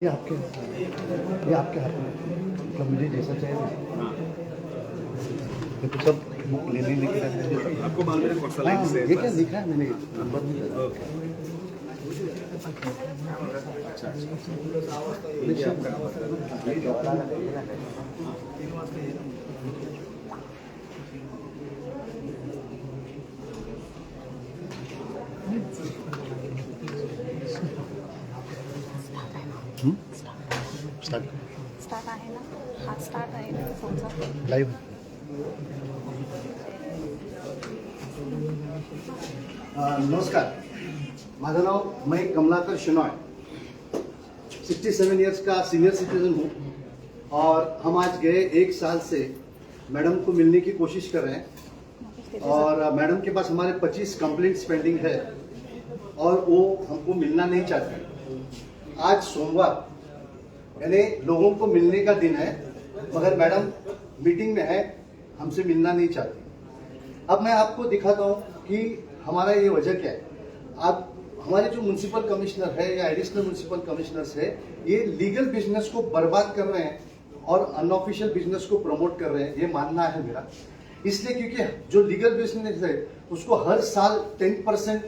ये आपके हाथ में मतलब मुझे जैसा चाहिए ये तो सब बुक लेने के लिए आपको मालूम है कौन सा लाइन से ये क्या लिखा है मैंने नंबर नहीं डाला। अच्छा ये आपका स्टार्ट आहे ना हा स्टार्ट आहे ना तुमचा लाईव्ह नमस्कार, माझं नाव मैं कमलाकर शिनॉय 67 इयर्स का सीनियर सिटीजन हूँ और हम आज गए 1 साल से मैडम को मिलने की कोशिश कर रहे हैं और मैडम के पास हमारे 25 कंप्लेंट्स पेंडिंग है और वो हमको मिलना नहीं चाहती। आज सोमवार यानी लोगों को मिलने का दिन है मगर मैडम मीटिंग में है, हमसे मिलना नहीं चाहती। अब मैं आपको दिखाता हूँ कि हमारा ये वजह क्या है। आप हमारे जो म्युनिसिपल कमिश्नर है या एडिशनल म्युनिसिपल कमिश्नर्स है ये लीगल बिजनेस को बर्बाद कर रहे हैं और अनऑफिशियल बिजनेस को प्रमोट कर रहे हैं, ये मानना है मेरा। इसलिए क्योंकि जो लीगल बिजनेस है उसको हर साल 10%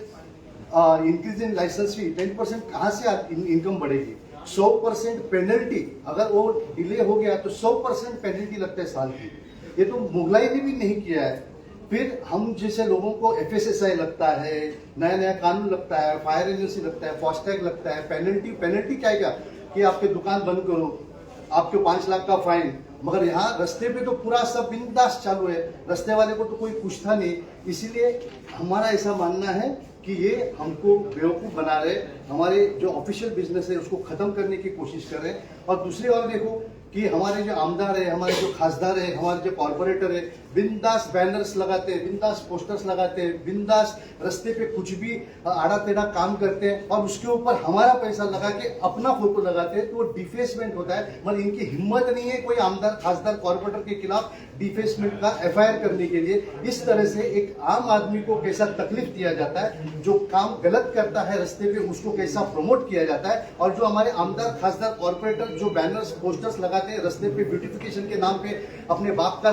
इंक्रीज इन लाइसेंस फी 10% कहाँ से इनकम बढ़ेगी। 100% पेनल्टी, अगर वो डिले हो गया तो 100% पेनल्टी लगता है साल की। ये तो मुगलाई ने भी नहीं किया है। फिर हम जैसे लोगों को FSSI लगता है, नया नया कानून लगता है, फायर एजेंसी लगता है, फास्टैग लगता है, पेनल्टी क्या है क्या कि आपके दुकान बंद करो, आपके 5 लाख का फाइन। मगर यहाँ रास्ते पे तो पूरा सब बिंदास चालू है, रास्ते वाले को तो कोई पूछता नहीं। इसीलिए हमारा ऐसा मानना है कि ये हमको बेवकूफ़ बना रहे, हमारे जो ऑफिशियल बिजनेस है उसको खत्म करने की कोशिश कर रहे हैं। और दूसरी ओर देखो कि हमारे जो आमदार है, हमारे जो खासदार है, हमारे जो कॉर्पोरेटर है बिंदास बैनर्स लगाते हैं, बिंदास पोस्टर्स लगाते हैं, बिंदास रास्ते पे कुछ भी आड़ा टेढ़ा काम करते हैं और उसके ऊपर हमारा पैसा लगा के अपना फोटो लगाते हैं, तो वो डिफेसमेंट होता है। मतलब इनकी हिम्मत नहीं है कोई आमदार खासदार कॉर्पोरेटर के खिलाफ डिफेसमेंट का FIR करने के लिए। इस तरह से एक आम आदमी को कैसा तकलीफ दिया जाता है, जो काम गलत करता है रास्ते पे उसको कैसा प्रमोट किया जाता है। और जो हमारे आमदार खासदार कॉर्पोरेटर जो बैनर्स पोस्टर्स लगाते हैं रास्ते पे ब्यूटिफिकेशन के नाम पे, अपने बाप का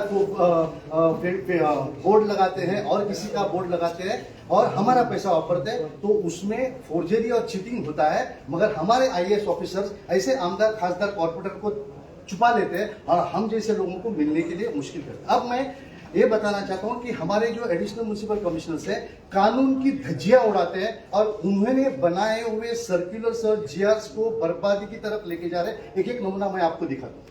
बोर्ड लगाते हैं और किसी का बोर्ड लगाते हैं और हमारा पैसा वापरते हैं, तो उसमें फोर्जरी और चीटिंग होता है। मगर हमारे IAS ऑफिसर्स ऐसे आमदार खासदार कॉर्पोरेटर को छुपा लेते हैं और हम जैसे लोगों को मिलने के लिए मुश्किल करते हैं। अब मैं ये बताना चाहता हूं कि हमारे जो एडिशनल म्युनिसिपल कमिश्नर्स है कानून की धज्जियां उड़ाते हैं और उन्होंने बनाए हुए सर्कुलर्स और GRs को बर्बादी की तरफ लेके जा रहे हैं। एक एक नमूना मैं आपको दिखाता हूं।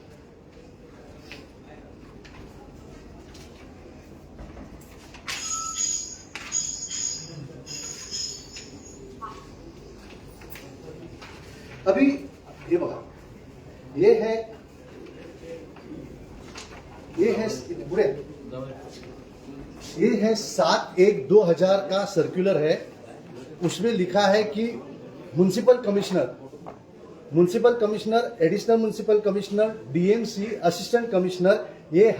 अभी ये बघा, ये है 7/1/2000 का सर्कुलर है। उसमें लिखा है कि municipal commissioner, additional municipal commissioner, DMC, assistant commissioner ये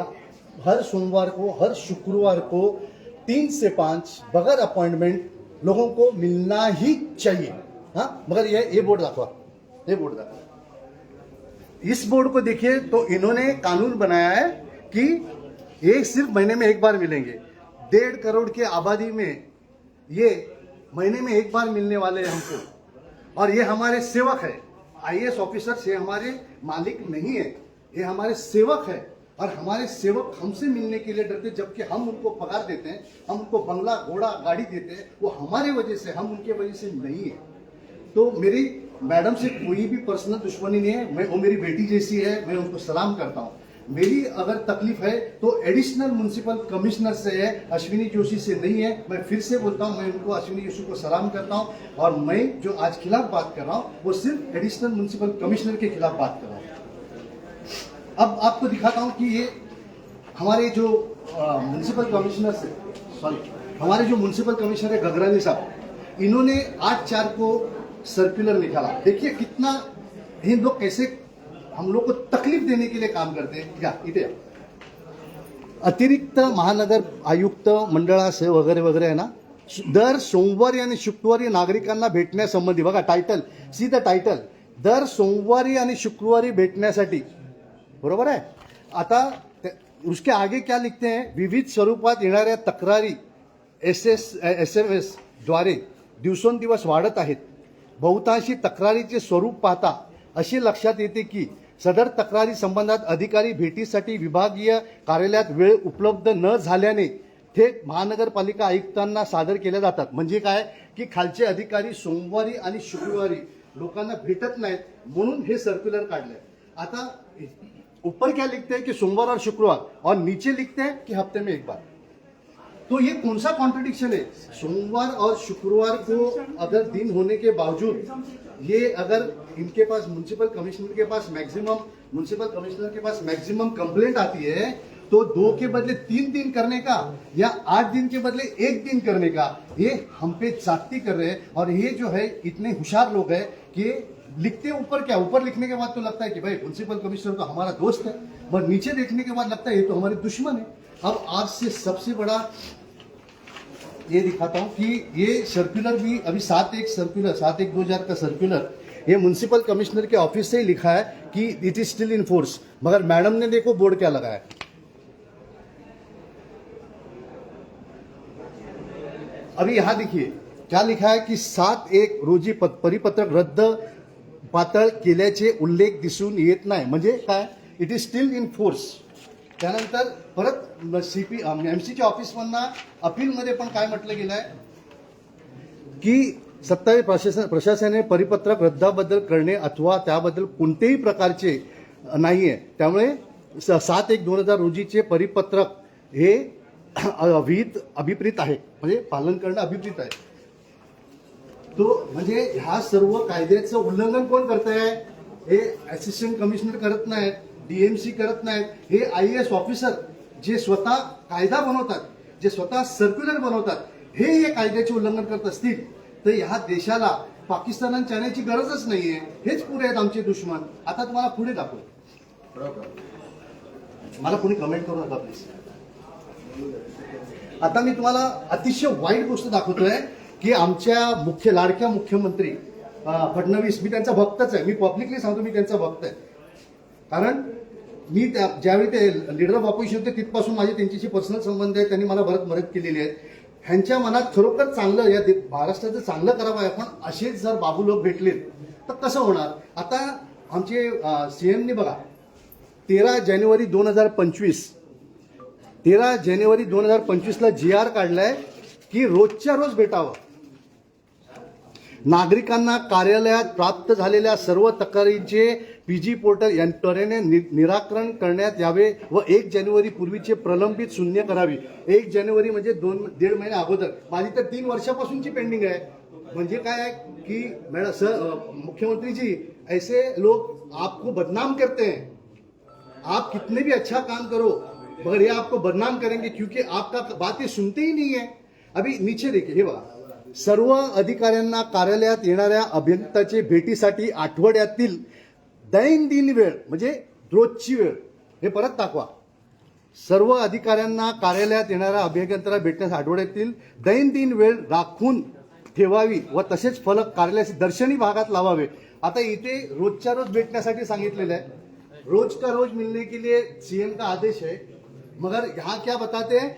हर सोमवार को, हर शुक्रवार को 3 से 5 बगैर अपॉइंटमेंट लोगों को मिलना ही चाहिए। हाँ, मगर ये बोर्ड दाखवा, ये बोर्ड दाखवा। इस बोर्ड को देखिए तो इन्होंने कानून बनाया है कि ये सिर्फ महीने में 1 बार मिलेंगे। 1.5 करोड़ की आबादी में ये महीने में 1 बार मिलने वाले हैं हमको। और ये हमारे सेवक है, IAS ऑफिसर्स, ये हमारे मालिक नहीं है, ये हमारे सेवक है। और हमारे सेवक हमसे मिलने के लिए डरते, जबकि हम उनको पगार देते हैं, हम उनको बंगला घोड़ा गाड़ी देते हैं, वो हमारे वजह से, हम उनके वजह से नहीं है। तो मेरी मैडम से कोई भी पर्सनल दुश्मनी नहीं है, वो मेरी बेटी जैसी है, मैं उनको सलाम करता हूँ। मेरी अगर तकलीफ है तो एडिशनल म्युनिसिपल कमिश्नर से है, अश्विनी जोशी से नहीं है। मैं फिर से बोलता हूँ, मैं उनको, अश्विनी जोशी को सलाम करता हूँ। और मैं जो आज खिलाफ बात कर रहा हूँ वो सिर्फ एडिशनल म्युनिसिपल कमिश्नर के खिलाफ बात कर रहा हूँ। अब आपको दिखाता हूँ कि ये हमारे जो म्युनिसिपल कमिश्नर से, हमारे जो म्युनिसिपल कमिश्नर है गगरानी साहब, इन्होंने 8/4 को सर्कुलर निकाला। देखिए कितना इन लोग कैसे हम लोग को तकलीफ देने के लिए काम करते हैं। या इथे अतिरिक्त महानगर आयुक्त मंडळाचे वगैरे वगैरे आहे ना, दर सोमवारी आणि शुक्रवारी नागरिकांना भेटण्यासंबंधी, बघा टायटल, सी द टायटल, दर सोमवारी आणि शुक्रवारी भेटण्यासाठी, बरोबर आहे. आता उसके आगे क्या लिखते हैं, विविध स्वरूपात येणाऱ्या तक्रारी SMS द्वारे दिवसेंदिवस वाढत आहेत. बहुतांशी तक्रारीचे स्वरूप पाहता अशी लक्षात येते की सदर तक्रारी संबंधात अधिकारी भेटीसाठी विभागीय कार्यालयात वेळ उपलब्ध न झाल्याने थेट महानगरपालिका आयुक्तांना सादर केल्या जातात. म्हणजे काय की खालचे अधिकारी सोमवारी आणि शुक्रवारी लोकांना भेटत नाहीत म्हणून हे सर्क्युलर काढलंय. आता ऊपर क्या लिखते हैं कि सोमवार और शुक्रवार, और नीचे लिखते हैं कि हफ्ते में एक बार. तो ये कौन सा कॉन्ट्रडिक्शन है? सोमवार और शुक्रवार को अगर दिन होने के बावजूद ये अगर इनके पास म्युनिसिपल कमिश्नर के पास मैक्सिमम कंप्लेंट आती है तो 2 के बदले 3 दिन करने का या 8 दिन के बदले 1 दिन करने का, ये हम पे जाती कर रहे हैं. और ये जो है इतने होशियार लोग हैं कि लिखते ऊपर क्या, ऊपर लिखने के बाद तो लगता है कि भाई म्युनिसिपल कमिश्नर तो हमारा दोस्त है, और नीचे देखने के बाद लगता है ये तो हमारे दुश्मन है. अब आज से सबसे बड़ा ये दिखाता हूं कि ये सर्कुलर भी अभी 7/1/2000 का सर्कुलर ये म्युनिसिपल कमिश्नर के ऑफिस से ही लिखा है कि it is still in force, मगर मैडम ने देखो बोर्ड क्या लगाया. अभी यहां देखिए क्या लिखा है कि 7/1 रोजी परिपत्रक रद्द पातळ केल्याचे उल्लेख दिसून येत नाही. म्हणजे काय, it is still in force. त्यानंतर परत एमसीच्या ऑफिसमधनं अपीलमध्ये पण काय म्हटलं गेलं आहे की सत्तावी प्रशासनाने परिपत्रक रद्दाबद्दल करणे अथवा त्याबद्दल कोणतेही प्रकारचे नाहीये. त्यामुळे 7/1/2000 रोजीचे परिपत्रक हे अभिप्रेत आहे, म्हणजे पालन करणं अभिप्रेत आहे. तो म्हणजे ह्या सर्व कायद्याचं उल्लंघन कोण करत आहे? हे असिस्टंट कमिशनर करत नाहीत, डीएमसी करत नाहीत, हे IAS ऑफिसर जे स्वतः कायदा बनवतात, जे स्वतः सर्क्युलर बनवतात, हे कायद्याचे उल्लंघन करत असतील तर ह्या देशाला पाकिस्तान आणि चायनाची गरजच नाहीये. हेच पुरे आहेत आमचे दुश्मन. आता तुम्हाला पुढे दाखवतो, मला कोणी कमेंट करू नका प्लीज. आता मी तुम्हाला अतिशय वाईट गोष्ट दाखवतोय की आमच्या लाडक्या मुख्यमंत्री फडणवीस, मी त्यांचा भक्तच आहे, मी पब्लिकली सांगतो मी त्यांचा भक्त आहे. कारण मी ज्यावेळी ते लीडर ऑफ ऑपोजिशन होते तिथपासून माझे त्यांच्याशी पर्सनल संबंध आहेत. त्यांनी मला बरंच मदत केलेली आहे. ह्यांच्या मनात खरोखर चांगलं, या महाराष्ट्राचं चांगलं करावं आहे, पण असेच जर बाबू लोक भेटले तर कसं होणार. आता आमचे सीएमनी बघा 13 जानेवारी 2025ला GR काढलाय की रोजच्या रोज भेटावं. नागरिकांना कार्यालयात प्राप्त झालेल्या सर्व तक्रारींचे PG पोर्टल यंत्रणेने निराकरण करण्यात यावे व 1 जानेवारी पूर्वीचे प्रलंबित शून्य करावी. 1 जानेवारी म्हणजे 2.5 महिने अगोदर, माझी तर 3 वर्षापासूनची पेंडिंग आहे. म्हणजे काय आहे की मॅडम सर, मुख्यमंत्री जी, ऐसे लोग आपको बदनाम करते हैं. आप कितने भी अच्छा काम करो मगर ये आपको बदनाम करेंगे क्योंकि आपका बातें सुनते ही नहीं है. अभी नीचे देखिए, हे बघा, सर्व अधिकाऱ्यांना कार्यालयात येणाऱ्या अभियंताचे भेटीसाठी आठवड्यातील दैनंदिन वेळ, म्हणजे रोजची वेळ, हे परत दाखवा. सर्व अधिकाऱ्यांना कार्यालयात येणाऱ्या अभियंत्याला भेटण्यास आठवड्यातील दैनंदिन वेळ राखून ठेवावी व तसेच फलक कार्यालयाचे दर्शनी भागात लावावे. आता इथे रोजच्या रोज भेटण्यासाठी सांगितलेलं आहे. रोज का रोज मिलने के लिए सीएम का आदेश है, मगर यहां क्या बताते हैं,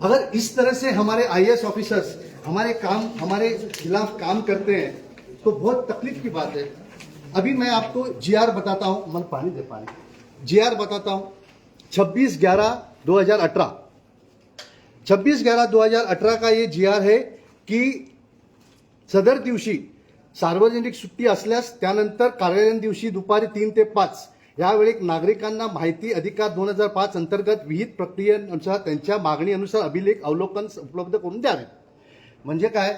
अगर इस तरह से हमारे IAS ऑफिसर्स हमारे खिलाफ काम करते हैं तो बहुत तकलीफ की बात है. अभी मैं आपको GR बताता हूं, मैं पानी दे पानी GR बताता हूं. 26/11/2018 26/11/2018 का ये GR है की सदर दिवशी सार्वजनिक सुट्टी असल्यास त्यानंतर कार्यालयीन दिवशी दुपारी 3 ते 5 यावेळी नागरिकांना माहिती अधिकार 2005 अंतर्गत विहित प्रक्रियेनुसार त्यांच्या मागणीनुसार अभिलेख अवलोकन उपलब्ध करून द्यावे. म्हणजे काय,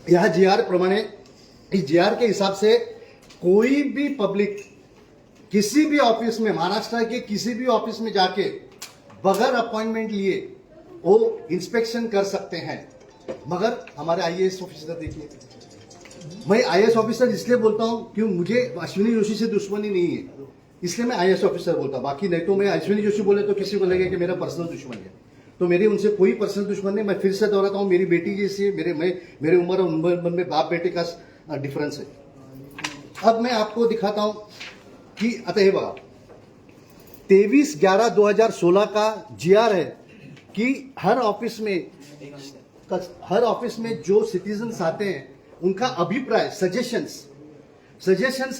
यह GR प्रमाणे, इस GR के हिसाब से कोई भी पब्लिक किसी भी ऑफिस में, महाराष्ट्र के किसी भी ऑफिस में जाके बगैर अपॉइंटमेंट लिए वो इंस्पेक्शन कर सकते हैं. मगर हमारे IAS ऑफिसर देखिए, मैं IAS ऑफिसर इसलिए बोलता हूं कि मुझे अश्विनी जोशी से दुश्मनी नहीं है, इसलिए मैं आईएएस ऑफिसर बोलता, बाकी नहीं तो मैं अश्विनी जोशी बोले तो किसी को लगे कि मेरा पर्सनल दुश्मन है। तो मेरी उनसे कोई पर्सनल दुश्मन नहीं। मैं फिर से दोहराता हूँ, मेरी बेटी जैसी है, मेरे उम्र और उम्र में बाप बेटे का डिफरेंस है। अब मैं आपको दिखाता हूं कि अतः बघा 23/11/2016 का जीआर है कि हर ऑफिस में जो सिटीजन्स आते हैं उनका अभिप्राय सजेशंस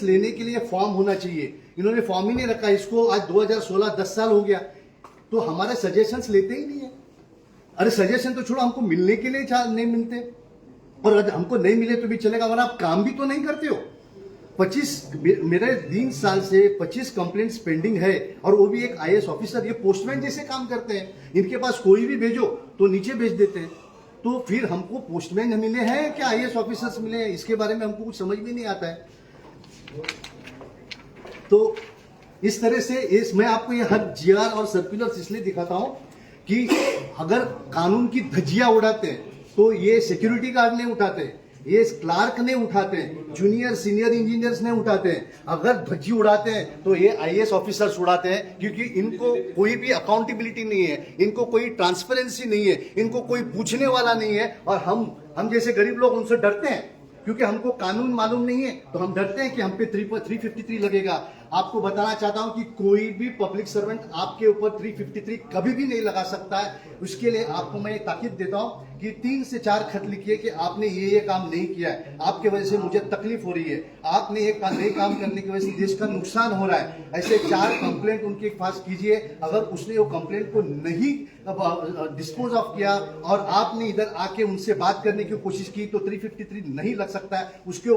लेने के लिए फॉर्म होना चाहिए। इन्होंने फॉर्म ही नहीं रखा। इसको आज 2016 10 साल हो गया, तो हमारे सजेशंस लेते ही नहीं है। अरे सजेशन तो छोड़ो, हमको मिलने के लिए नहीं मिलते, और अगर हमको नहीं मिले तो भी चलेगा, वरना आप काम भी तो नहीं करते हो। 25 मेरे 3 साल से 25 कंप्लेंट्स पेंडिंग है, और वो भी एक आईएएस ऑफिसर। ये पोस्टमैन जैसे काम करते हैं, इनके पास कोई भी भेजो तो नीचे भेज देते हैं। तो फिर हमको पोस्टमैन मिले हैं क्या आईएएस ऑफिसर्स मिले हैं, इसके बारे में हमको कुछ समझ भी नहीं आता है। तो इस तरह से मैं आपको ये हर जीआर और सर्कुलर्स इसलिए दिखाता हूं कि अगर कानून की धज्जियां उड़ाते हैं तो ये सिक्योरिटी गार्ड नहीं उठाते, ये क्लार्क नहीं उठाते, जूनियर सीनियर इंजीनियर्स नहीं उठाते हैं। अगर धज्जी उड़ाते हैं तो ये आईएएस ऑफिसर्स उड़ाते हैं, क्योंकि इनको कोई भी अकाउंटेबिलिटी नहीं है, इनको कोई ट्रांसपेरेंसी नहीं है, इनको कोई पूछने वाला नहीं है। और हम जैसे गरीब लोग उनसे डरते हैं, क्योंकि हमको कानून मालूम नहीं है, तो हम डरते हैं कि हम पे 353 लगेगा। आपको बताना चाहता हूं कि कोई भी पब्लिक सर्वेंट आपके ऊपर 353 कभी भी नहीं लगा सकता है। उसके लिए आपको मैं ताकीद देता हूं कि 3 से 4 खत लिखिए कि आपने ये काम नहीं किया है, आपके वजह से मुझे तकलीफ हो रही है, आपने ये नए काम करने की वजह से देश का नुकसान हो रहा है। ऐसे 4 कंप्लेंट उनके पास कीजिए। अगर उसने वो कंप्लेंट को नहीं डिस्पोज ऑफ किया और आपने इधर आके उनसे बात करने की कोशिश की, तो 353 नहीं लग सकता है। उसके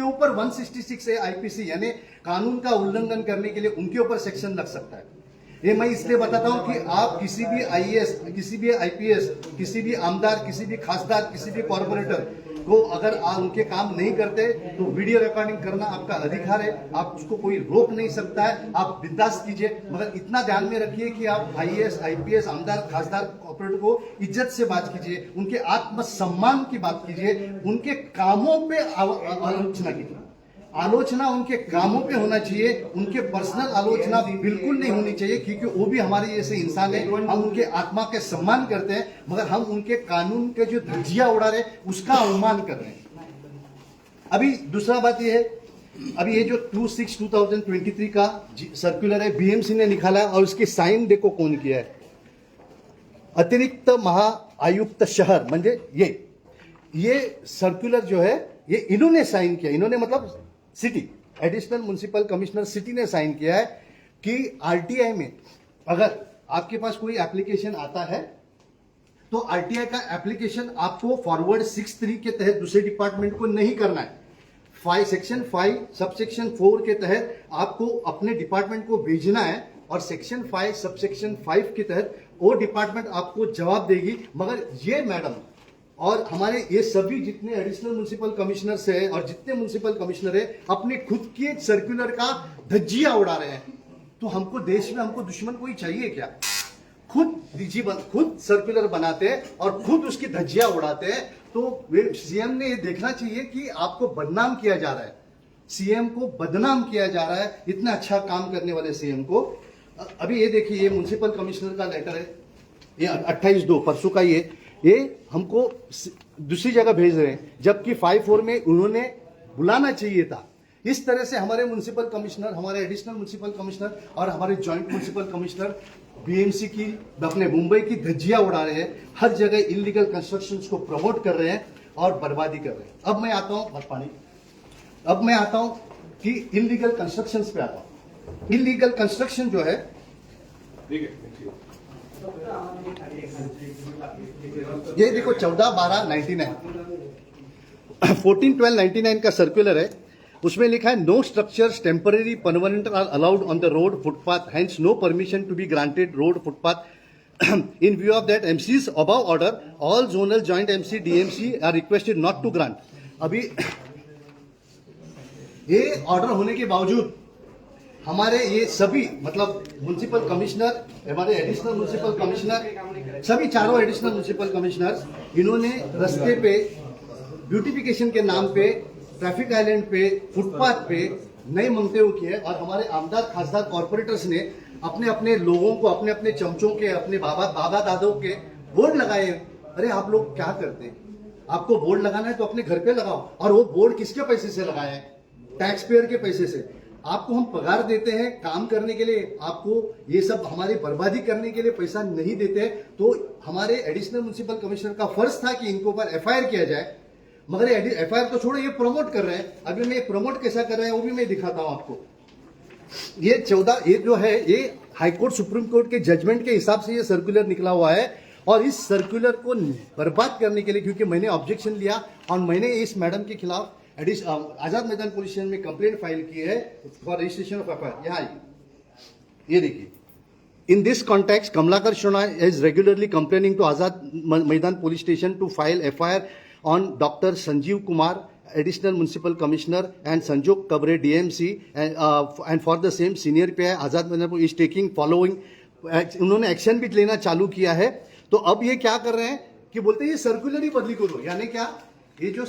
ऊपर 166 है आईपीसी, यानी कानून का उल्लंघन करने के लिए उनके ऊपर सेक्शन लग सकता है। ये मैं इसलिए बताता हूं कि आप किसी भी आईएएस, किसी भी आईपीएस, किसी भी आमदार, किसी भी खासदार, किसी भी कॉर्पोरेटर को अगर आप उनके काम नहीं करते तो वीडियो रिकॉर्डिंग करना आपका अधिकार है, आप उसको कोई रोक नहीं सकता है, आप बिंदास कीजिए। मगर इतना ध्यान में रखिए कि आप आईएएस, आईपीएस, आमदार, खासदार, कॉर्पोरेटर को इज्जत से बात कीजिए, उनके आत्मसम्मान की बात कीजिए, उनके कामों पे आलोचना कीजिए। आलोचना उनके कामों पे होना चाहिए, उनके पर्सनल आलोचना बिल्कुल नहीं होनी चाहिए, क्योंकि वो भी हमारे जैसे इंसान है। हम उनके आत्मा के सम्मान करते हैं, मगर हम उनके कानून के जो धज्जियां उड़ा रहे हैं उसका अवमान कर रहे हैं। अभी दूसरा बात यह है, अभी ये जो 26/2023 का सर्कुलर है, बीएमसी ने निकाला और उसकी साइन देखो कौन किया है, अतिरिक्त महाआयुक्त शहर, म्हणजे ये सर्कुलर जो है ये इन्होंने साइन किया। इन्होंने मतलब city, additional municipal commissioner city ने साइन किया है कि आरटीआई में अगर आपके पास कोई एप्लीकेशन आता है तो आरटीआई का एप्लीकेशन आपको फॉरवर्ड 6(3) के तहत दूसरे डिपार्टमेंट को नहीं करना है। सेक्शन 5 सबसेक्शन 4 के तहत आपको अपने डिपार्टमेंट को भेजना है, और सेक्शन 5 सबसेक्शन 5 के तहत वो डिपार्टमेंट आपको जवाब देगी। मगर ये मैडम और हमारे ये सभी जितने एडिशनल म्युनिसिपल कमिश्नर्स है और जितने म्युनिसिपल कमिश्नर है अपने खुद के सर्कुलर का धज्जियां उड़ा रहे हैं। तो हमको देश में हमको दुश्मन कोई चाहिए क्या? खुद सर्कुलर बनाते हैं और खुद उसकी धज्जियां उड़ाते हैं। तो सीएम ने ये देखना चाहिए कि आपको बदनाम किया जा रहा है, सीएम को बदनाम किया जा रहा है, इतना अच्छा काम करने वाले सीएम को। अभी ये देखिए, ये म्युनिसिपल कमिश्नर का लेटर है, ये 28/2 परसों का, ये हमको दूसरी जगह भेज रहे हैं, जबकि 5(4) में उन्होंने बुलाना चाहिए था। इस तरह से हमारे म्युनिसिपल कमिश्नर, हमारे एडिशनल म्युनिसिपल कमिश्नर और हमारे जॉइंट म्युनिसिपल कमिश्नर बीएमसी की, अपने मुंबई की धज्जियां उड़ा रहे हैं, हर जगह इलीगल कंस्ट्रक्शंस को प्रमोट कर रहे हैं और बर्बादी कर रहे हैं। अब मैं आता हूं कि इलीगल कंस्ट्रक्शंस पे आता हूं। इलीगल कंस्ट्रक्शन जो है, ये देखो 14/12/99 14/12/99 का सर्कुलर है। उसमें लिखा है, no structures temporary permanent are allowed on the road footpath, hence no permission to be granted road footpath. In view of that MCs above order, all zonal joint MC DMC are requested not to grant. अभी ये order होने के बावजूद हमारे ये सभी मतलब municipal commissioner, हमारे एडिशनल म्युनिसिपल कमिश्नर, सभी चारों एडिशनल म्युनिसिपल कमिश्नर, इन्होंने रास्ते पे ब्यूटिफिकेशन के नाम पे, ट्रैफिक आइलैंड पे, फुटपाथ पे नए मंगते किए और हमारे आमदार खासदार कॉर्पोरेटर्स ने अपने अपने लोगों को, अपने अपने चमचों के, अपने बाबा दादों के बोर्ड लगाए। अरे आप लोग क्या करते हैं? आपको बोर्ड लगाना है तो अपने घर पे लगाओ। और वो बोर्ड किसके पैसे से लगाए हैं? टैक्स पेयर के पैसे से। आपको हम पगार देते हैं काम करने के लिए, आपको ये सब हमारी बर्बादी करने के लिए पैसा नहीं देते। तो हमारे एडिशनल म्युनिसिपल कमिश्नर का फर्ज था कि इनके ऊपर एफआईआर किया जाए, मगर एफआईआर तो छोड़ो, ये प्रमोट कर रहे हैं। अभी मैं प्रमोट कैसा कर रहे हैं वो भी मैं दिखाता हूं आपको। ये जो है ये हाईकोर्ट सुप्रीम कोर्ट के जजमेंट के हिसाब से ये सर्कुलर निकला हुआ है। और इस सर्कुलर को बर्बाद करने के लिए, क्योंकि मैंने ऑब्जेक्शन लिया और मैंने इस मैडम के खिलाफ आजाद मैदान पुलिस स्टेशन में कंप्लेंट फाइल की है फॉर रजिस्ट्रेशन ऑफ एफआईआर। यहाँ ये देखिए, in this context Kamalakar Shonai is regularly complaining to Azad Maidan police station to file FIR on Dr. Sanjeev Kumar, Additional Municipal Commissioner, and Sanjog Kabre, DMC, and for the same senior PI Azad Madinapur is taking following. उन्होंने action भी लेना चालू किया है। तो अब ये क्या कर रहे हैं कि बोलते हैं ये सर्कुलर ही बदली करो। यानी क्या, ये जो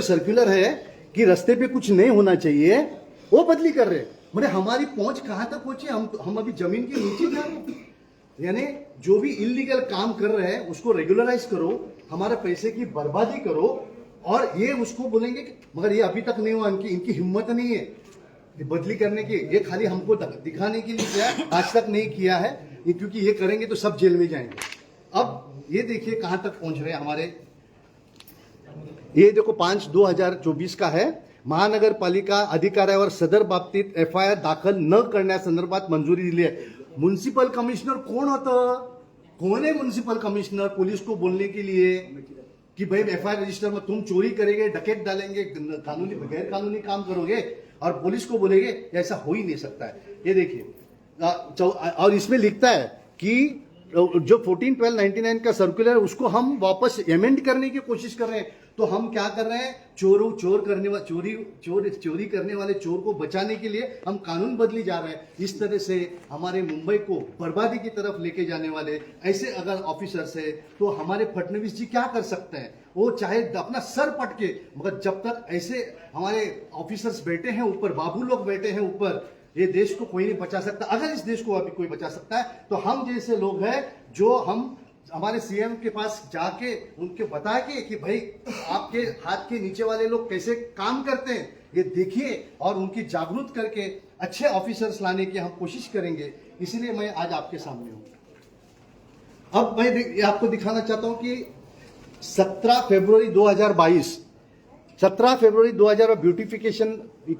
सर्कुलर है कि रास्ते पे कुछ नहीं होना चाहिए वो बदली कर रहे हैं। मतलब हमारी पहुंच कहां तक पहुंची? हम अभी जमीन के नीचे जा रहे हैं। यानी जो भी इलीगल काम कर रहे हैं उसको रेगुलराइज करो, हमारे पैसे की बर्बादी करो, और ये उसको बोलेंगे कि मगर ये अभी तक नहीं हुआ, इनकी हिम्मत नहीं है बदली करने की। ये खाली हमको दिखाने के लिए किया, आज तक नहीं किया है, क्योंकि ये करेंगे तो सब जेल में जाएंगे। अब ये देखिए कहां तक पहुंच रहे हैं हमारे। ये देखो 5/2024 का है। महानगरपालिका अधिकाऱ्यावर सदर बाबतीत एफआयआर दाखल न करण्यासंदर्भात मंजुरी दिली आहे। म्युनिसिपल कमिश्नर कौन होतं? कौन है म्युनिसिपल कमिश्नर पुलिस को बोलने के लिए कि भाई एफआईआर रजिस्टर में तुम चोरी करेंगे, डकैत डालेंगे, कानूनी गैर कानूनी काम करोगे और पुलिस को बोलेंगे? ऐसा हो ही नहीं सकता है। ये देखिए, और इसमें लिखता है कि जो 14/12/99 का सर्कुलर उसको हम वापस एमेंड करने की कोशिश कर रहे हैं। तो हम क्या कर रहे हैं? चोरी करने वाले चोर को बचाने के लिए हम कानून बदली जा रहे हैं। इस तरह से हमारे मुंबई को बर्बादी की तरफ लेके जाने वाले ऐसे अगर ऑफिसर्स है तो हमारे फडणवीस जी क्या कर सकते हैं? वो चाहे अपना सर पटके, मगर जब तक ऐसे हमारे ऑफिसर्स बैठे हैं ऊपर, बाबू लोग बैठे हैं ऊपर, ये देश को कोई नहीं बचा सकता। अगर इस देश को अभी कोई बचा सकता है तो हम जैसे लोग हैं, जो हम हमारे सीएम के पास जाके उनके बता के कि भाई आपके हाथ के नीचे वाले लोग कैसे काम करते हैं ये देखिए, और उनकी जागरूक करके अच्छे ऑफिसर्स लाने की हम कोशिश करेंगे। इसीलिए मैं आज आपके सामने हूं। अब मैं आपको दिखाना चाहता हूं कि 17 फरवरी 2000 ब्यूटिफिकेशन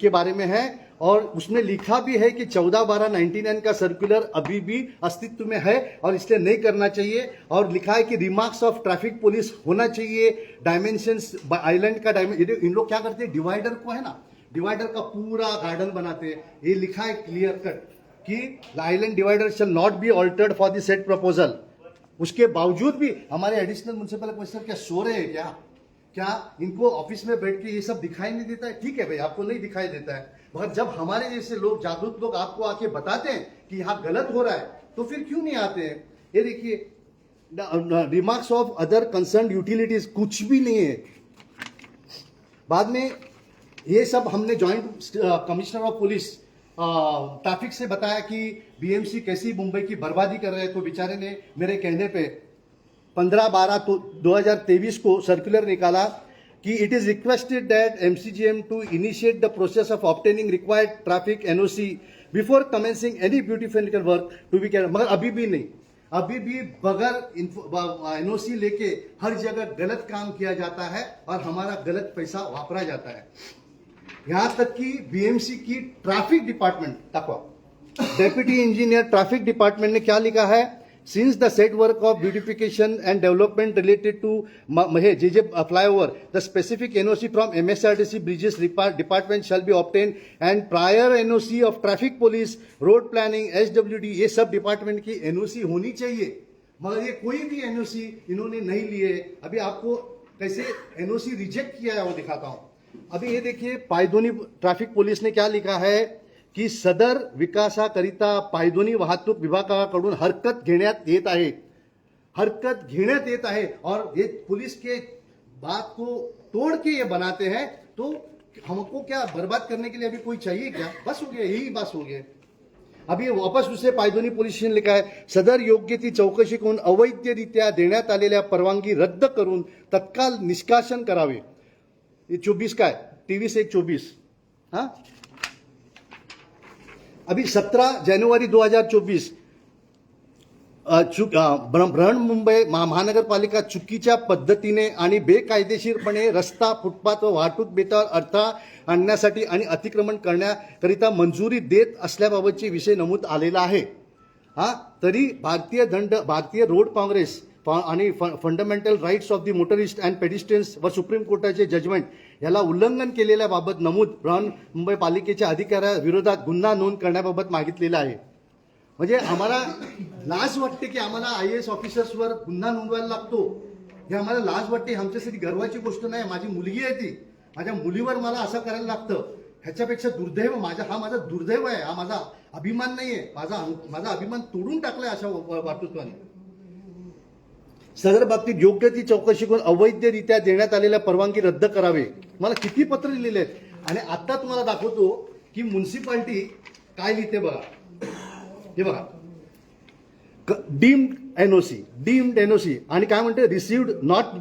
के बारे में है, और उसमें लिखा भी है कि 14/12/99 का सर्कुलर अभी भी अस्तित्व में है और इसलिए नहीं करना चाहिए। और लिखा है कि रिमार्क्स ऑफ ट्रैफिक पुलिस होना चाहिए, डायमेंशंस आइलैंड का इन लोग क्या करते हैं, डिवाइडर को है ना, डिवाइडर का पूरा गार्डन बनाते हैं। ये लिखा है क्लियर कट कि island divider shall not be altered for the set proposal. उसके बावजूद भी हमारे एडिशनल म्युनिसिपल कमिश्नर क्या सो रहे हैं क्या इनको ऑफिस में बैठ के ये सब दिखाई नहीं देता है? ठीक है भाई, आपको नहीं दिखाई देता है, मगर जब हमारे जैसे लोग, जागरूक लोग आपको आके बताते हैं कि यहाँ गलत हो रहा है तो फिर क्यों नहीं आते हैं? ये देखिए, remarks of other concern utilities, कुछ भी नहीं है। बाद में ये सब हमने joint commissioner of police traffic से बताया कि बीएमसी कैसी मुंबई की बर्बादी कर रहे हैं। तो बेचारे ने मेरे कहने पे 15/12/2023 को सर्कुलर निकाला कि it is requested that MCGM to initiate the process of obtaining required traffic NOC before commencing any beautification work to be carried. मगर अभी भी नहीं, अभी भी बगैर एनओसी लेके हर जगह गलत काम किया जाता है और हमारा गलत पैसा वापरा जाता है। यहां तक कि बीएमसी की ट्रैफिक डिपार्टमेंट तक, डेप्यूटी इंजीनियर ट्रैफिक डिपार्टमेंट ने क्या लिखा है? Since the said work of beautification and development related to JJ flyover, the specific NOC from MSRTC Bridges Department shall be obtained, and prior NOC of Traffic Police, Road Planning, SWD, ये सब department की NOC होनी चाहिए, मगर ये कोई भी NOC इन्होंने नहीं लिए। अभी आपको कैसे NOC रिजेक्ट किया है वो दिखाता हूं। अभी ये देखिए, पायदोनी ट्रैफिक पुलिस ने क्या लिखा है की सदर विकासाकरिता पायदोनी वाहतूक विभागाकडून हरकत घेण्यात येत आहे, और ये पुलिस के बात को तोड़ के ये बनाते हैं। तो हमको क्या बर्बाद करने के लिए अभी कोई चाहिए क्या? बस हो गया, यही बस हो गया. अभी वापस दुसरे पायदोनी पोलीस स्टेशन लिखा आहे, सदर योग्य ती चौकशी करून अवैधरित्या देण्यात आलेल्या परवानगी रद्द करून तत्काल निष्कासन करावे. 24 काय, 23/1/24. हाँ, अभी 17 जानेवारी 2024 बृहन्मुंबई महानगरपालिका चुकीच्या पद्धतीने आणि बेकायदेशीरपणे रस्ता, फुटपाथ व वाहतूक बेतावर अडथळा आणण्यासाठी आणि अतिक्रमण करण्याकरिता मंजुरी देत असल्याबाबतचे विषय नमूद आलेला आहे. हा, तरी भारतीय रोड काँग्रेस आणि fundamental rights of the motorist and pedestrians व सुप्रीम कोर्टाचे जजमेंट याला उल्लंघन केलेल्या बाबत नमूद बृहन्मुंबई पालिकेच्या अधिकाऱ्याविरोधात गुन्हा नोंद करण्याबाबत मागितलेला आहे. म्हणजे आम्हाला लाज वाटते की आम्हाला IAS ऑफिसर्सवर गुन्हा नोंदवायला लागतो. हे आम्हाला लाज वाटते. आमच्यासाठी गर्वाची गोष्ट नाही. माझी मुलगी आहे ती, माझ्या मुलीवर मला असं करायला लागतं. ह्याच्यापेक्षा दुर्दैव हा माझा दुर्दैव आहे. हा माझा अभिमान नाहीये. माझा अभिमान तोडून टाकलाय अशा वाटूत्वाने. सदर बाबतीत योग्य ती चौकशी करून अवैधरित्या देण्यात आलेल्या परवानगी रद्द करावे. मला किती पत्र लिहिलेले आहेत आणि आता तुम्हाला दाखवतो की म्युन्सिपाल्टी काय लिहिते बघा. हे बघा, डीम्ड एनओसी आणि काय म्हणते, received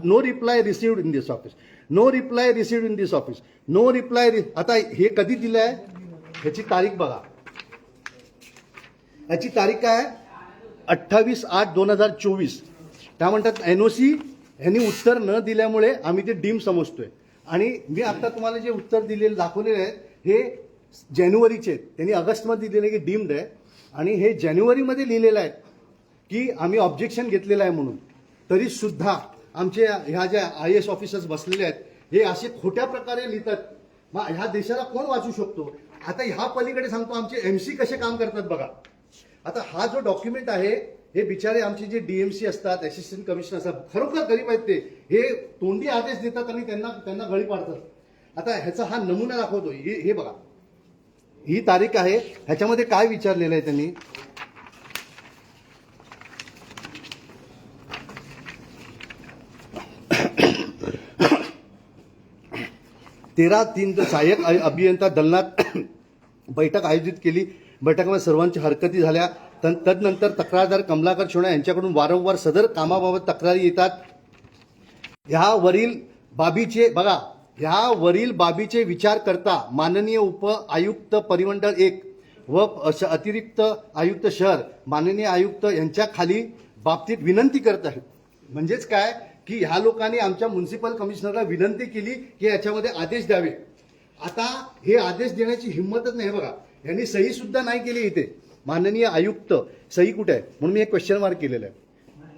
no reply received in this office, no reply received in this office, no reply. आता हे कधी दिलंय, ह्याची तारीख बघा. याची तारीख काय, 28/8/2024. काय म्हणतात, एनओसी यांनी उत्तर न दिल्यामुळे आम्ही ते डीम समजतोय. आणि मी आता तुम्हाला जे उत्तर दिलेले दाखवलेले आहेत हे जानेवारीचे आहेत. त्यांनी ऑगस्टमध्ये दिलेले की डीम्ड आहे आणि हे जानेवारीमध्ये लिहिलेलं आहे की आम्ही ऑब्जेक्शन घेतलेलं आहे म्हणून. तरी सुद्धा आमचे ह्या ज्या IAS ऑफिसर्स बसलेले आहेत हे असे खोट्या प्रकारे लिहितात. मग ह्या देशाला कोण वाचू शकतो? आता ह्या पलीकडे सांगतो आमचे MC कसे काम करतात बघा. आता हा जो डॉक्युमेंट आहे हे बिचारे आमचे जे DMC असतात, असिस्टंट कमिशनर असतात, खरोखर गरीब आहेत ते. हे तोंडी आदेश देतात आणि त्यांना गळी पाडतात. आता ह्याचा हा नमुना दाखवतो. हे बघा, ही तारीख आहे. ह्याच्यामध्ये काय विचारलेलं आहे त्यांनी, 13/3 सहाय्यक अभियंता दलनात बैठक आयोजित केली. बैठकीमध्ये सर्वांची हरकती झाल्या. तदनंतर तक्रारदार कमलाकर शिवणे यांच्याकडून वारंवार सदर कामाबाबत तक्रारी येतात. ह्यावरील बाबीचे विचार करता माननीय उप आयुक्त परिमंडळ 1 व अतिरिक्त आयुक्त शहर माननीय आयुक्त यांच्या खाली बाबतीत विनंती करत आहेत. म्हणजेच काय की ह्या लोकांनी आमच्या म्युन्सिपल कमिशनरला विनंती केली की याच्यामध्ये आदेश द्यावे. आता हे आदेश देण्याची हिंमतच नाही. बघा, यांनी सही सुद्धा नाही केली. इथे माननीय आयुक्त सही कुठे आहे म्हणून मी एक क्वेश्चन मार्क केलेला आहे.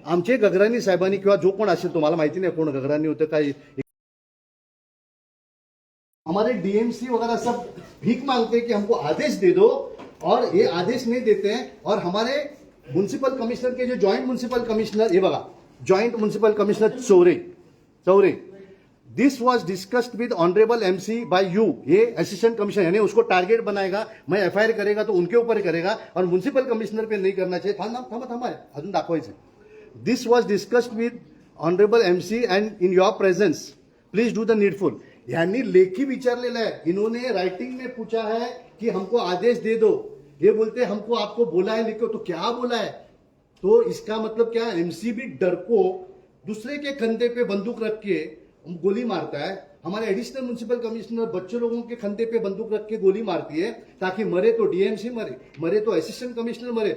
आमचे गगरानी साहेबांनी किंवा जो कोण असेल, तुम्हाला माहिती नाही कोण गगरानी होतं काय, हमारे DMC वगैरह सब भीख मांगते कि हमको आदेश दे दो और ये आदेश नहीं देते हैं. और हमारे म्युन्सिपल कमिश्नर के जो जॉइंट म्युन्सिपल कमिश्नर, ये बघा, joint municipal commissioner Chaure, this was discussed with honourable MC by you. ये असिस्टेंट कमिश्नर यानी उसको टारगेट बनाएगा, मैं FIR करेगा तो उनके ऊपर करेगा और म्युन्सिपल कमिश्नर पे नहीं करना चाहिए. थांबा अजून दाखवायचं. This was discussed with honourable MC and in your presence please do the needful. यांनी लेखी विचारलेला है. इन्होंने राइटिंग में पूछा है कि हमको आदेश दे दो. ये बोलते हमको आपको बोला है लिखो. तो क्या बोला है? तो इसका मतलब क्या, MC भी डर को दूसरे के कंधे पे बंदूक रख के गोली मारता है. हमारे एडिशनल म्युन्सिपल कमिश्नर बच्चे लोगों के कंधे पे बंदूक रख के गोली मारती है ताकि मरे तो DMC मरे तो असिस्टेंट कमिश्नर मरे.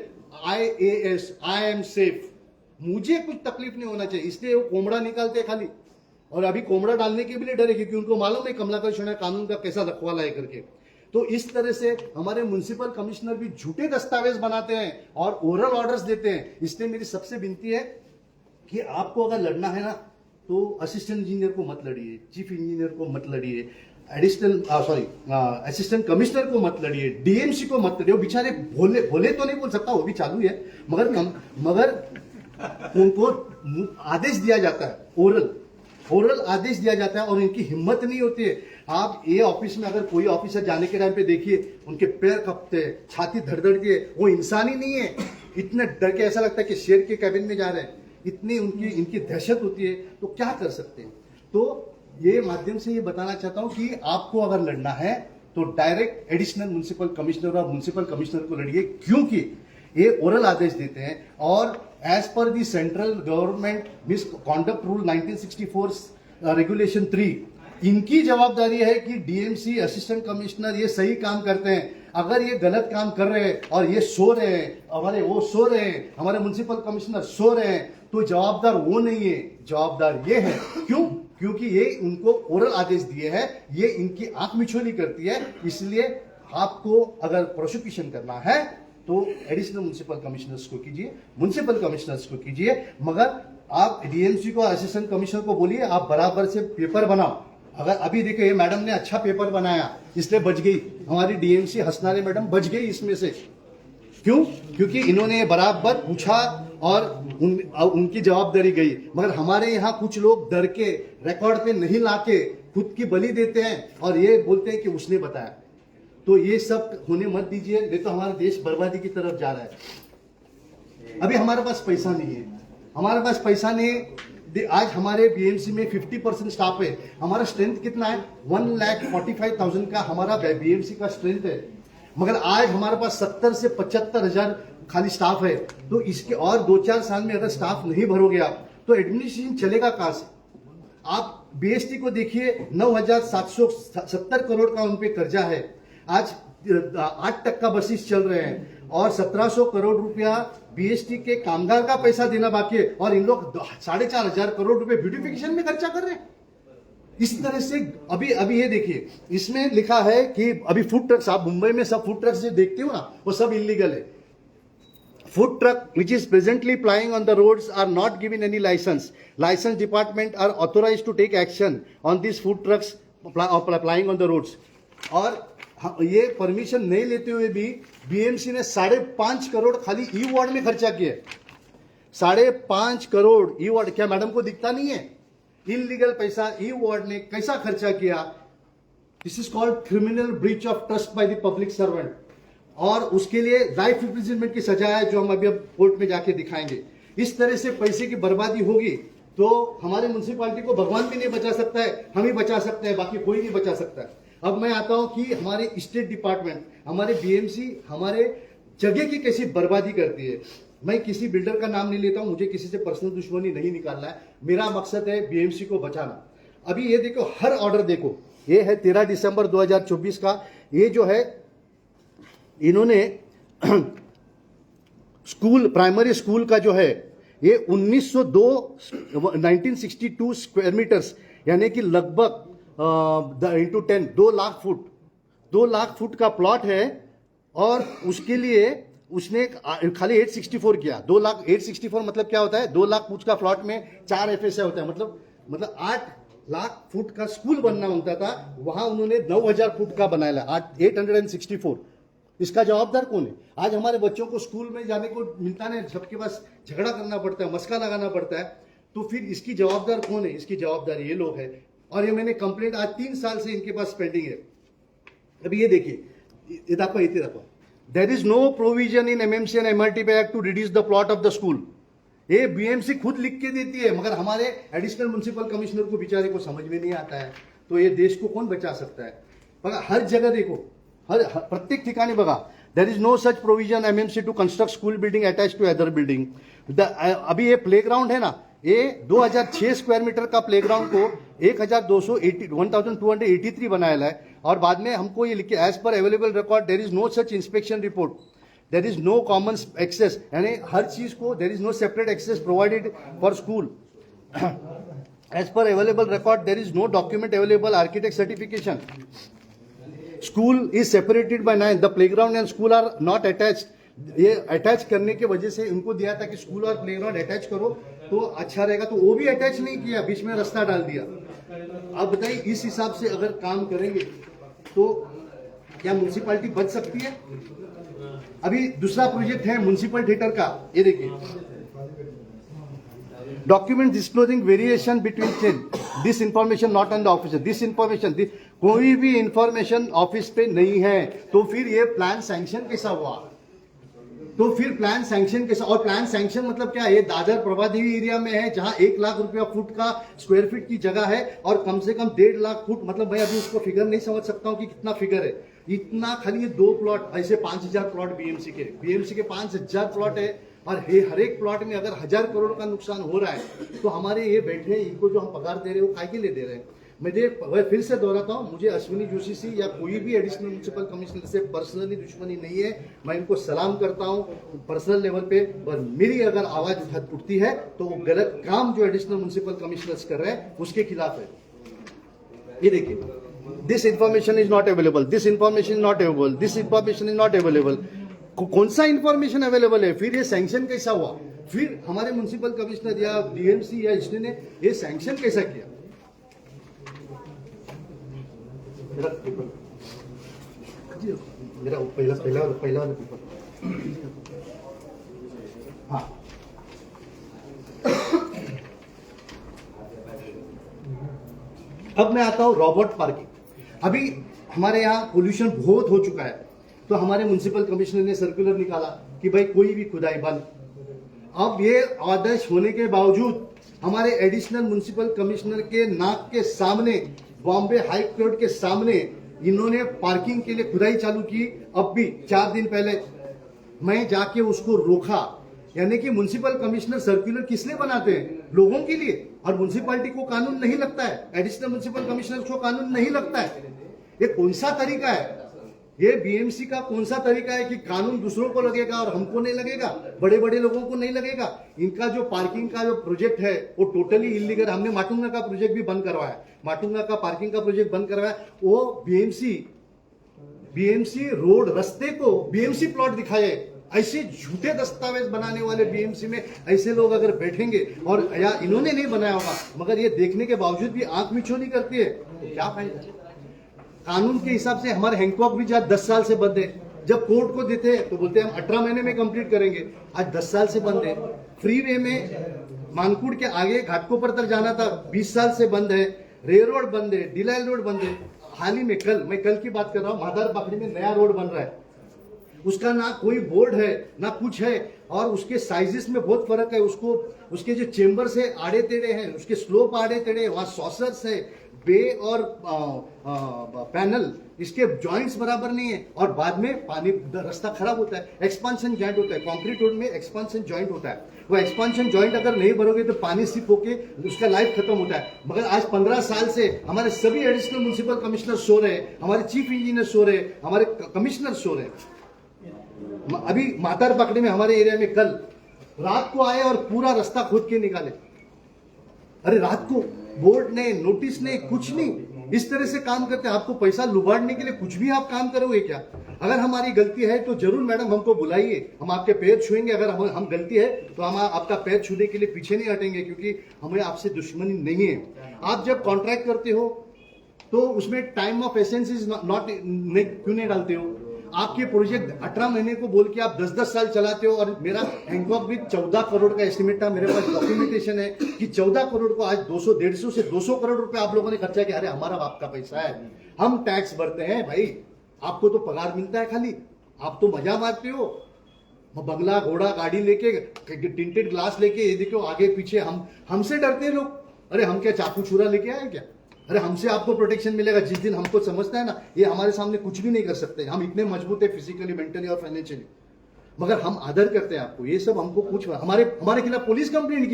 IAS, आई एम सेफ, मुझे कुछ तकलीफ नहीं होना चाहिए. इसलिए वो कोमड़ा निकालते खाली. और अभी कोमड़ा डालने के भी लिए डरे क्योंकि उनको मालूम है कमलाकर शिवणे कानून का कैसा रखवाला है करके. तो इस तरह से हमारे म्युन्सिपल कमिश्नर भी झूठे दस्तावेज बनाते हैं और ओरल ऑर्डर्स देते हैं. इसलिए मेरी सबसे विनती है कि आपको अगर लड़ना है ना तो असिस्टेंट इंजीनियर को मत लड़िए, चीफ इंजीनियर को मत लड़िए, असिस्टेंट कमिश्नर को मत लड़िए, DMC को मत लड़िए. वो बेचारे भोले तो नहीं बोल सकता, वो भी चालू है, मगर उनको आदेश दिया जाता है, ओरल आदेश दिया जाता है और इनकी हिम्मत नहीं होती है. आप ये ऑफिस में अगर कोई ऑफिसर जाने के टाइम पे देखिए उनके पैर कपते हैं, छाती धड़धड़ती है. वो इंसान ही नहीं है. इतने डर के ऐसा लगता है कि शेर के कैबिन में जा रहे हैं. इतनी इनकी दहशत होती है. तो क्या कर सकते हैं. तो ये माध्यम से ये बताना चाहता हूं कि आपको अगर लड़ना है तो डायरेक्ट एडिशनल म्युनिसिपल कमिश्नर और म्युनिसिपल कमिश्नर को लड़िए, क्योंकि ये ओरल आदेश देते हैं और as per the central government misconduct rule 1964 regulation 3 इनकी जवाबदारी है कि डीएमसी असिस्टेंट कमिश्नर ये सही काम करते हैं। अगर ये गलत काम कर रहे हैं और ये सो रहे हैं, हमारे वो सो रहे हैं, हमारे म्युनिसिपल कमिश्नर सो रहे हैं, तो जवाबदार वो नहीं है, जवाबदार ये है। क्यों? क्योंकि ये उनको ओरल आदेश दिए हैं, ये इनकी आंख मिचोली करती है। इसलिए आपको अगर प्रोसिक्यूशन करना है तो एडिशनल म्युनिसिपल कमिश्नर्स को कीजिए, म्युनिसिपल कमिश्नर्स को कीजिए, मगर आप डीएमसी को असिस्टेंट कमिश्नर को बोलिए आप बराबर से पेपर बनाओ। अगर अभी देखिए ये मैडम ने अच्छा पेपर बनाया इसलिए बच गई, हमारी डीएमसी हसनारे मैडम बच गई इसमें से। क्यों? क्योंकि इन्होंने बराबर पूछा और उनकी जवाबदारी गई। मगर हमारे यहाँ कुछ लोग डर के रिकॉर्ड पे नहीं लाके खुद की बलि देते हैं और ये बोलते हैं कि उसने बताया। तो ये सब होने मत दीजिए, नहीं तो हमारा देश बर्बादी की तरफ जा रहा है। अभी हमारे पास पैसा नहीं है, हमारे पास पैसा नहीं है। आज हमारे बीएमसी में 50% स्टाफ है। हमारा स्ट्रेंथ कितना है? 1,45,000 का हमारा बीएमसी का स्ट्रेंथ है, मगर आज हमारे पास 70 से 75,000 खाली स्टाफ है। तो इसके और 2-4 साल में अगर स्टाफ नहीं भरोगे आप तो एडमिनिस्ट्रेशन चलेगा कहां से? आप बीएसटी को देखिए, 9,770 करोड़ का उनपे कर्जा है। आज 8% बसेस चल रहे हैं और 1,700 करोड़ रुपया बीएसटी के कामगार का पैसा देना बाकी है और इन लोग 4,500 करोड़ रुपए ब्यूटिफिकेशन में खर्चा कर रहे हैं। इस तरह से अभी ये देखिए, इसमें लिखा है कि अभी फूड ट्रक्स, आप मुंबई में सब फूड ट्रक्स जो देखते हो ना वो सब इलीगल है। Food truck which is presently plying on the roads are not given any license. License department are authorized to take action on these food trucks plying on the roads. और ये permission नहीं लेते हुए भी BMC ने 5.5 करोड़ खाली ई ward में खर्चा किया। 5.5 करोड़ ई वार्ड, क्या मैडम को दिखता नहीं है? इलीगल पैसा ई वार्ड ने कैसा खर्चा किया? This is called criminal breach of trust by the public servant और उसके लिए लाइफ इम्प्रिजनमेंट की सजा है जो हम अभी कोर्ट में जाके दिखाएंगे। इस तरह से पैसे की बर्बादी होगी तो हमारे म्युनिसिपालिटी को भगवान भी नहीं बचा सकता है, हम ही बचा सकते हैं, बाकी कोई नहीं बचा सकता है। अब मैं आता हूं कि हमारे स्टेट डिपार्टमेंट, हमारे बीएमसी हमारे जगह की कैसी बर्बादी करती है। मैं किसी बिल्डर का नाम नहीं लेता हूं, मुझे किसी से पर्सनल दुश्मनी नहीं निकालना है, मेरा मकसद है बीएमसी को बचाना। अभी ये देखो, हर ऑर्डर देखो, ये है 13 दिसंबर 2024 का। ये जो है इन्होंने स्कूल, प्राइमरी स्कूल का जो है ये 1962 स्क्वायर मीटर्स यानी कि लगभग इंटू 10 2 लाख फुट का प्लॉट है और उसके लिए उसने खाली 864 किया। 864 मतलब क्या होता है? 2 लाख फुट का प्लॉट में 4 FSI होता है, मतलब 8 लाख फुट का स्कूल बनना होता था, वहां उन्होंने 9,000 फुट का बनाया, 864। इसका जवाबदार कौन है? आज हमारे बच्चों को स्कूल में जाने को मिलता नहीं, सबके पास झगड़ा करना पड़ता है, मस्का लगाना पड़ता है। तो फिर इसकी जवाबदार कौन है? इसकी जवाबदारी ये लोग है। और ये मैंने कंप्लेंट आज 3 साल से इनके पास पेंडिंग है। अभी ये देखिए, ये देखो, there is no provision in MMC and MRTP act to reduce the plot of the school. ये बीएमसी खुद लिख के देती है, मगर हमारे एडिशनल म्युनिसिपल कमिश्नर को बेचारे को समझ में नहीं आता है। तो ये देश को कौन बचा सकता है? बघा, हर जगह देखो, हर प्रत्येक ठिकाणी बघा, there is no such provision MMC to construct school building attach to other building. अभी ये प्लेग्राउंड है ना, ये 2006 स्क्वायर मीटर का प्लेग्राउंड को 1283 बनाया है और बाद में हमको ये लिखे as per available record there is no such inspection report, there is no common access, यानी हर चीज को there is no separate access provided for school. As per available record there is no document available architect certification. School is separated by 9, the playground and school are not attached. ये attach करने की वजह से उनको दिया था कि school और प्लेग्राउंड अटैच करो तो अच्छा रहेगा, तो वो भी अटैच नहीं किया, बीच में रास्ता डाल दिया। अब बताइए, इस हिसाब से अगर काम करेंगे तो क्या म्युनिसिपैलिटी बच सकती है? अभी दूसरा प्रोजेक्ट है म्युनिसिपल थिएटर का, ये देखिए, document disclosing variation between change, this information not on the officer, this information, कोई भी इंफॉर्मेशन ऑफिस पे नहीं है, तो फिर ये प्लान सैंक्शन कैसा हुआ? तो फिर प्लान सैंक्शन के साथ, और प्लान सैंक्शन मतलब क्या है, ये दादर प्रभादेवी एरिया में है जहां 1 लाख रुपया फुट का स्क्वायर फीट की जगह है और कम से कम 1.5 लाख फुट, मतलब मैं अभी उसको फिगर नहीं समझ सकता हूं कि कितना फिगर है, इतना खाली ये 2 प्लॉट, ऐसे 5000 प्लॉट बीएमसी के 5000 प्लॉट है और हर एक प्लॉट में अगर 1000 करोड़ का नुकसान हो रहा है तो हमारे ये बैठे हैं, इनको जो हम पगार दे रहे हैं वो काय के लिए दे रहे हैं। मैं फिर से दोहराता हूं, मुझे अश्विनी जोशी से या कोई भी एडिशनल म्युनिसिपल कमिश्नर से पर्सनली दुश्मनी नहीं है, मैं इनको सलाम करता हूं पर्सनल लेवल पे, पर मेरी अगर आवाज उठती है तो वो गलत काम जो एडिशनल म्युनिसिपल कमिश्नर्स कर रहे हैं उसके खिलाफ है। ये देखिए, this information is not available, this information is not available, this information is not available. कौन सा इंफॉर्मेशन अवेलेबल है? फिर ये सैंक्शन कैसा हुआ? फिर हमारे म्युनिसिपल कमिश्नर या डीएमसी या इसने ये सैंक्शन कैसा किया? मेरा पहला वाला पेपर, हाँ अब मैं आता हूं रॉबर्ट पार्किंग। अभी हमारे यहाँ पोल्यूशन बहुत हो चुका है, तो हमारे म्युनिसिपल कमिश्नर ने सर्कुलर निकाला कि भाई कोई भी खुदाई बंद। अब ये आदेश होने के बावजूद हमारे एडिशनल म्युनिसिपल कमिश्नर के नाक के सामने, बॉम्बे हाई कोर्ट के सामने इन्होंने पार्किंग के लिए खुदाई चालू की। अब भी 4 दिन पहले मैं जाके उसको रोका। यानी कि म्युनिसिपल कमिश्नर सर्कुलर किस लिए बनाते हैं? लोगों के लिए, और म्युनिसिपैलिटी को कानून नहीं लगता है, एडिशनल म्युनिसिपल कमिश्नर को कानून नहीं लगता है। ये कौन सा तरीका है? ये बीएमसी का कौन सा तरीका है कि कानून दूसरों को लगेगा और हमको नहीं लगेगा, बड़े बड़े लोगों को नहीं लगेगा? इनका जो पार्किंग का जो प्रोजेक्ट है वो टोटली इलीगल। हमने माटुंगा का प्रोजेक्ट भी बंद करवाया, माटुंगा का पार्किंग का प्रोजेक्ट बंद करवाया। वो बीएमसी रोड रास्ते को बीएमसी प्लॉट दिखाए। ऐसे झूठे दस्तावेज बनाने वाले बीएमसी में ऐसे लोग अगर बैठेंगे, और या इन्होंने नहीं बनाया होगा मगर ये देखने के बावजूद भी आंख मिचौनी करती है, तो क्या फायदा? कानून के हिसाब से हमारे हैंकॉक भी जहाँ 10 साल से बंद है, जब कोर्ट को देते हैं तो बोलते हैं हम 18 महीने में कंप्लीट करेंगे, आज 10 साल से बंद है। फ्री वे में मानकुड़ के आगे घाटकोपर तक जाना था, 20 साल से बंद है। रे रोड बंद है, डिलाइल रोड बंद है। हाल ही में मैं कल की बात कर रहा हूँ, मादार पाखड़ी में नया रोड बन रहा है, उसका ना कोई बोर्ड है ना कुछ है, और उसके साइजेस में बहुत फर्क है। उसके जो चेंबर्स है आड़े टेढ़े हैं, उसके स्लोप आड़े टेढ़े, वहां सॉसर्स है, बे और पैनल, इसके जॉइंट्स बराबर नहीं है, और बाद में पानी रास्ता खराब होता है, एक्सपांशन जॉइंट होता है। कंक्रीट रोड में एक्सपांशन जॉइंट होता है, वो एक्सपांशन जॉइंट अगर नहीं भरोगे तो पानी सिप होके उसका लाइफ खत्म होता है। मगर आज 15 साल से हमारे सभी एडिशनल म्युनिसिपल कमिश्नर सो रहे, हमारे चीफ इंजीनियर सो रहे, हमारे कमिश्नर सो रहे। अभी मातार पकड़ी में हमारे एरिया में कल रात को आए और पूरा रास्ता खोद के निकाले। अरे रात को बोर्ड ने नोटिस नहीं, कुछ नहीं, इस तरह से काम करते हैं। आपको पैसा लुभाड़ने के लिए कुछ भी आप काम करोगे क्या? अगर हमारी गलती है तो जरूर मैडम हमको बुलाइए, हम आपके पैर छुएंगे। अगर हम गलती है तो हम आपका पैर छूने के लिए पीछे नहीं हटेंगे, क्योंकि हमें आपसे दुश्मनी नहीं है। आप जब कॉन्ट्रैक्ट करते हो तो उसमें time of essence is not क्यों नहीं डालते हो? आपके प्रोजेक्ट 18 महीने को बोल के आप 10-10 साल चलाते हो, और मेरा हैंकॉक भी 14 करोड़ का एस्टिमेट था, मेरे पास डॉक्यूमेंटेशन है कि 14 करोड़ को आज 150 से 200 करोड़ रुपए आप लोगों ने खर्चा किया। अरे हमारा बाप का पैसा है, हम टैक्स भरते हैं भाई, आपको तो पगार मिलता है खाली, आप तो मजा मारते हो। बंगला घोड़ा गाड़ी लेके, टिंटेड ग्लास लेके, ये देखो आगे पीछे, हमसे डरते हैं लोग। अरे हम क्या चाकू छुरा लेके आए क्या? अरे हमसे आपको प्रोटेक्शन मिलेगा जिस दिन हमको समझता है ना ये हमारे सामने कुछ भी नहीं कर सकते, हम इतने मजबूत है फिजिकली, मेंटली और फाइनेंशियली, मगर हम आदर करते हैं आपको। ये सब हमको कुछ हमारे खिलाफ पुलिस कंप्लेंट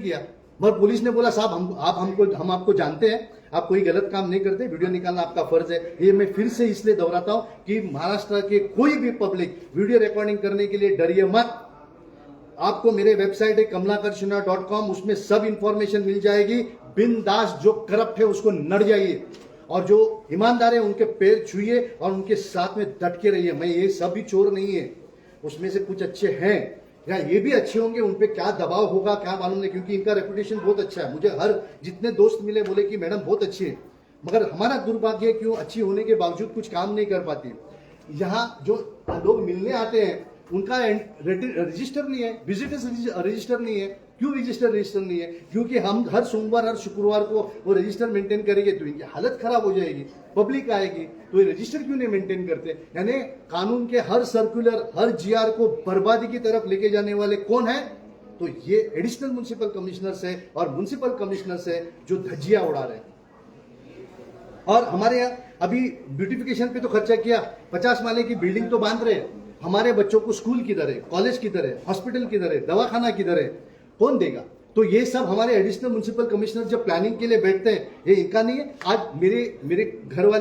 किया, मगर पुलिस ने बोला साहब हम आपको जानते हैं, आप कोई गलत काम नहीं करते, वीडियो निकालना आपका फर्ज है। ये मैं फिर से इसलिए दोहराता हूं कि महाराष्ट्र के कोई भी पब्लिक वीडियो रिकॉर्डिंग करने के लिए डरिए मत। आपको मेरे वेबसाइट है kamlakarshinnoy.com, उसमें सब इंफॉर्मेशन मिल जाएगी। बिंदास, जो करप्ट है उसको नड़ जाइए, और जो ईमानदार है उनके पैर छुइए और उनके साथ में डट के रहिए। मैं ये सब भी चोर नहीं है, उसमें से कुछ अच्छे हैं या ये भी अच्छे होंगे, उन पे क्या दबाव होगा क्या मालूम नहीं, क्योंकि इनका रेपुटेशन बहुत अच्छा है। मुझे हर जितने दोस्त मिले बोले कि मैडम बहुत अच्छी है, मगर हमारा दुर्भाग्य क्यों अच्छी होने के बावजूद कुछ काम नहीं कर पाती। यहाँ जो लोग मिलने आते हैं उनका रजिस्टर नहीं है, विजिटर्स रजिस्टर नहीं है। क्यों रजिस्टर नहीं है? क्योंकि हम हर सोमवार हर शुक्रवार को वो रजिस्टर मेंटेन करेंगे तो इनकी हालत खराब हो जाएगी, पब्लिक आएगी, तो ये रजिस्टर क्यों नहीं मेंटेन करते? यानी कानून के हर सर्कुलर हर जीआर को बर्बादी की तरफ लेके जाने वाले कौन है? तो ये एडिशनल म्युनिसिपल कमिश्नर्स है और म्युनिसिपल कमिश्नर्स है जो धज्जियां उड़ा रहे हैं। और हमारे यहाँ अभी ब्यूटिफिकेशन पे तो खर्चा किया, 50 माले की बिल्डिंग तो बांध रहे हैं, हमारे बच्चों को स्कूल किधर है, कॉलेज किधर है, हॉस्पिटल किधर है, दवाखाना किधर है, कौन देगा? तो ये सब हमारे एडिशनल म्युनिसिपल कमिश्नर जब प्लानिंग के लिए बैठते हैं, ये इनका नहीं है। आज मेरे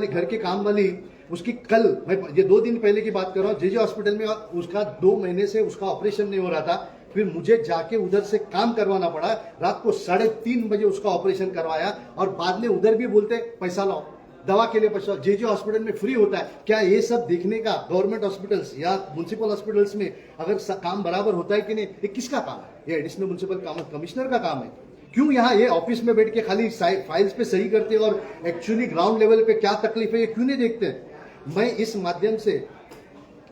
घर के काम वाली उसकी कल, मैं ये 2 दिन पहले की बात कर रहा हूँ, जेजे हॉस्पिटल में उसका 2 महीने से उसका ऑपरेशन नहीं हो रहा था, फिर मुझे जाके उधर से काम करवाना पड़ा, रात को 3:30 बजे उसका ऑपरेशन करवाया और बाद में उधर भी बोलते पैसा लाओ, दवा के लिए पैसा। जेजे हॉस्पिटल में फ्री होता है क्या? ये सब देखने का गवर्नमेंट हॉस्पिटल्स या म्युनिसिपल हॉस्पिटल्स में अगर काम बराबर होता है कि नहीं, ये किसका काम है? ये एडिशनल म्युनिसिपल कमिश्नर का काम है। क्यों यहाँ ये ऑफिस में बैठ के खाली फाइल्स पे सही करते हैं और एक्चुअली ग्राउंड लेवल पे क्या तकलीफ है ये क्यों नहीं देखते? मैं इस माध्यम से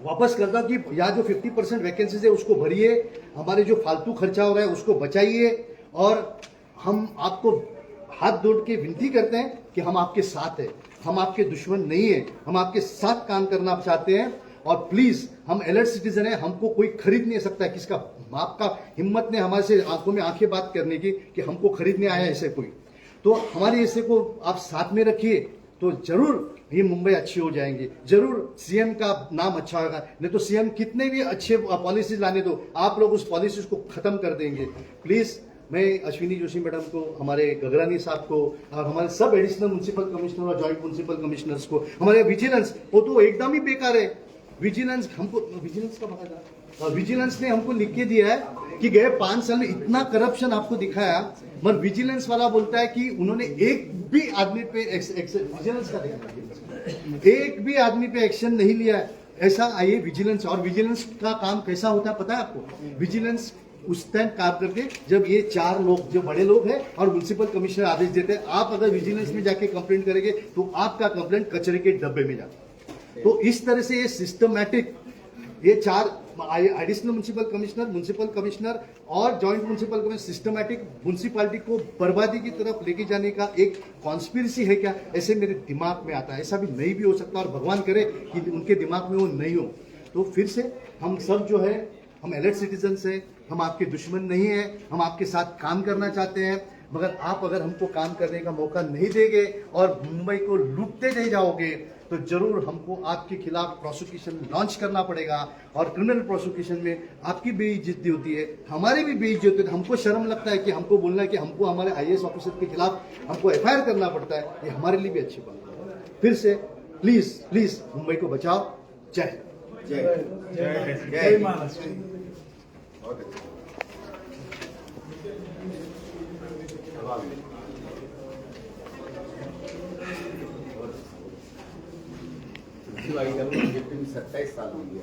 वापस करता हूं कि यहाँ जो 50% वैकेंसीज है उसको भरिए, हमारे जो फालतू खर्चा हो रहा है उसको बचाइए, और हम आपको हाथ जोड़ के विनती करते हैं कि हम आपके साथ हैं, हम आपके दुश्मन नहीं है, हम आपके साथ काम करना चाहते हैं। और प्लीज, हम अलर्ट सिटीजन है, हमको कोई खरीद नहीं सकता। किसका आपका हिम्मत ने हमारे से आंखों में आंखें बात करने की कि हमको खरीदने आया ऐसे कोई, तो हमारे ऐसे को आप साथ में रखिए तो जरूर ये मुंबई अच्छी हो जाएंगी, जरूर सीएम का नाम अच्छा होगा। नहीं तो सीएम कितने भी अच्छे पॉलिसीज लाने दो, आप लोग उस पॉलिसीज को खत्म कर देंगे। प्लीज, मैं अश्विनी जोशी मैडम को, हमारे गगरानी साहब को और हमारे सब एडिशनल म्युनिसिपल कमिश्नर और जॉइंट म्युनिसिपल कमिश्नर्स को, हमारे विजिलेंस वो तो एकदम ही बेकार है। विजिलेंस हमको, विजिलेंस का पता था, और विजिलेंस ने हमको लिख के दिया है कि गए 5 साल में इतना करप्शन आपको दिखाया, मगर विजिलेंस वाला बोलता है कि उन्होंने एक भी आदमी पे विजिलेंस का एक भी आदमी पे एक्शन नहीं लिया है। ऐसा आइए विजिलेंस, और विजिलेंस का काम कैसा होता है पता है आपको? विजिलेंस उस टाइम काम करके जब ये 4 लोग जो बड़े लोग हैं और म्युनिसिपल कमिश्नर आदेश देते हैं, आप अगर विजिलेंस में जाके कंप्लेंट करेंगे तो आपका कंप्लेंट कचरे के डब्बे में जाता है। तो इस तरह से ये सिस्टमैटिक, ये 4 एडिशनल म्युनिसिपल कमिश्नर और joint municipal commissioner systematic municipality को बर्बादी की तरफ लेके जाने का एक कॉन्स्पिरेसी है क्या, ऐसे मेरे दिमाग में आता है। ऐसा भी नहीं भी हो सकता, और भगवान करे कि उनके दिमाग में वो नहीं हो। तो फिर से हम सब जो है, हम अलर्ट सिटीजन है, हम आपके दुश्मन नहीं है, हम आपके साथ काम करना चाहते हैं, मगर आप अगर हमको काम करने का मौका नहीं देंगे और मुंबई को लूटते रह जाओगे तो जरूर हमको आपके खिलाफ प्रोसिक्यूशन लॉन्च करना पड़ेगा, और क्रिमिनल प्रोसिक्यूशन में आपकी बेइज्जती होती है, हमारी भी बेइज्जती होती है। हमको शर्म लगता है कि हमको बोलना है कि हमको हमारे आईएएस ऑफिसर के खिलाफ हमको एफआईआर करना पड़ता है, ये हमारे लिए भी अच्छी बात है। फिर से प्लीज मुंबई को बचाओ। जय जय महाराष्ट्र। शिवाई का 27 साल हो गया।